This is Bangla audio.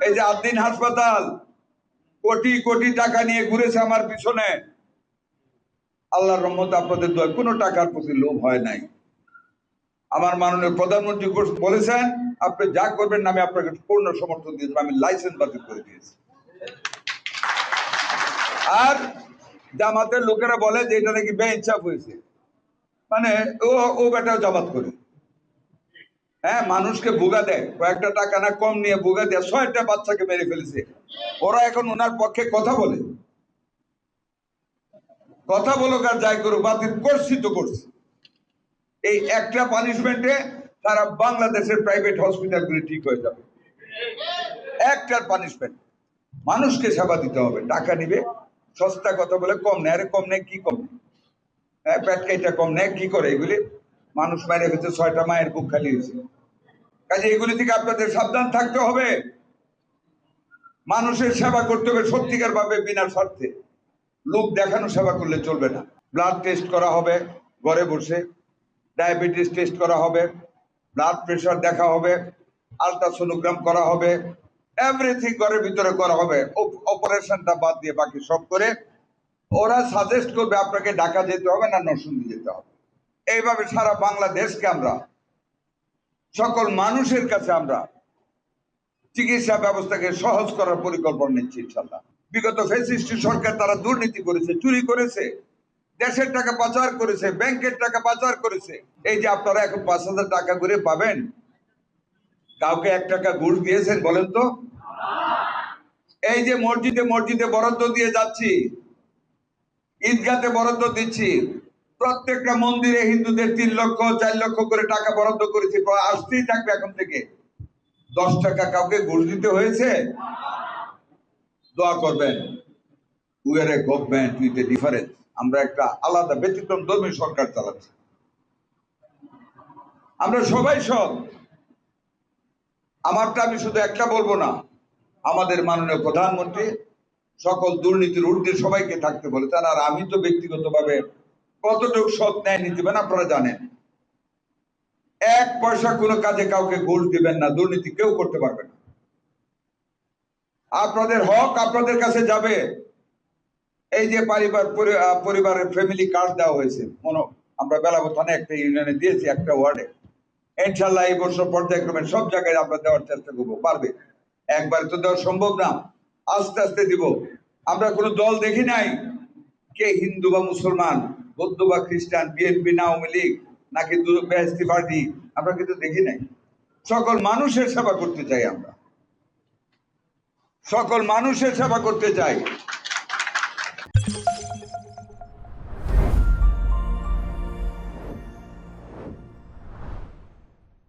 এই যে আদ্দিন হাসপাতাল কোটি কোটি টাকা নিয়ে ঘুরেছে আমার পিছনে, আল্লাহর রহমতে আপনাদের দোয়া কোনো টাকার প্রতি লোভ হয় নাই। আমার মাননীয় প্রধানমন্ত্রী বলেছেন আপনি যা করবেন না আমি আপনাকে পূর্ণ সমর্থন দিয়ে দেবো, আমি লাইসেন্স বাতিল করে দিয়েছি। আর জামাতের লোকেরা বলে যে এটা নাকি বেইনসাফ হয়েছে, মানে ও বেটাও জামাত করে, হ্যাঁ, মানুষকে ভুগা দেয়, কয়েকটা টাকা না কম নিয়ে ভুগা দেয়, 6টা বাচ্চাকে মেরে ফেলেছে। ওরা এখন ওনার পক্ষে কথা বলে, কথা বলুক আর যাই করুক, বাতিল করছি তো করছি। এই একটা পানিশমেন্টে সারা বাংলাদেশের প্রাইভেট হসপিটালগুলি ঠিক হয়ে যাবে। একটার পানিশমেন্ট, মানুষকে সেবা দিতে হবে, টাকা নিবে, সস্তা কথা বলে কম নেয়, আরে কম নেয় কি কম, হ্যাঁ, পেটকাইটা কম নেয় কি করে, এগুলি মানুষ মেরে ফেলছে, 6টা মায়ের বুক খালি হয়েছে। কাজে এগুলি থেকে আপনাদের সাবধান থাকতে হবে। মানুষের সেবা করতে হবে সত্যিকার ভাবে, বিনা স্বার্থে। লোক দেখানো সেবা করলে চলবে না। ব্লাড টেস্ট করা হবে ঘরে বসে, ডায়াবেটিস টেস্ট করা হবে, ব্লাড প্রেশার দেখা হবে, আলট্রাসোনোগ্রাম করা হবে, এভরিথিং ঘরের ভিতরে করা হবে। অপারেশনটা বাদ দিয়ে বাকি সব করে ওরা সাজেস্ট করবে আপনাকে ঢাকা যেতে হবে না নরসিংদী যেতে হবে। এইভাবে সারা বাংলাদেশকে আমরা, সকল মানুষের কাছে আমরা চিকিৎসা ব্যবস্থাকে সহজ করার পরিকল্পনা নিচ্ছি ইনশাল্লাহ। বিগত ফ্যাসিস্ট সরকার তারা দুর্নীতি করেছে, চুরি করেছে, দেশের টাকা পাচার করেছে, ব্যাংকের টাকা পাচার করেছে। এই যে আপনারা এখন 5,000 টাকা করে পাবেন, কাউকে 1 টাকা ঘুষ দিয়েছেন বলেন তো? এই যে মসজিদে মসজিদে বরাদ্দ দিয়ে যাচ্ছি, ঈদগাতে বরাদ্দ দিচ্ছি, প্রত্যেকটা মন্দিরে হিন্দুদের 3 লক্ষ 4 লক্ষ করে টাকা বরাদ্দ করেছি, আসতেই থাকবে এখন থেকে। 10 টাকা কাউকে ঘুষ দিতে হয়েছে? দোয়া করবেন, we are a government with a difference. আমরা একটা আলাদা ব্যতিক্রম ধর্মী সরকার চালাচ্ছি, আমরা সবাই সব। আমারটা আমি শুধু একটা বলবো না, আমাদের মাননীয় প্রধানমন্ত্রী সকল দুর্নীতির ঊর্ধ্বে সবাইকে থাকতে বলেছেন। আর আমি তো ব্যক্তিগতভাবে কতটুকু সৎ ন্যায় নীতি দিবেন আপনারা জানেন। 1 পয়সা কোনো কাজে কাউকে ঘুষ দিবেন না, দুর্নীতি কেউ করতে পারবে না। আপনাদের হক আপনাদের কাছে যাবে। এই যে পরিবারের ফ্যামিলি কার্ড দেওয়া হয়েছে, আমরা বেলাবো থানে একটা ইউনিয়নে দিয়েছি, একটা ওয়ার্ডে। ইনশাল্লাহ এই বছর পর্যায়ক্রমে সব জায়গায় আমরা দেওয়ার চেষ্টা করবো, পারবে। একবার তো দেওয়া সম্ভব না, আস্তে আস্তে দিব। আমরা কোনো দল দেখি নাই, কে হিন্দু বা মুসলমান, বৌদ্ধ বা খ্রিস্টান, বিএনপি না আওয়ামী লীগ নাকি বেহেস্তি পার্টি, আমরা কিন্তু দেখি নাই। সকল মানুষের সেবা করতে চাই, আমরা সকল মানুষের সেবা করতে চাই।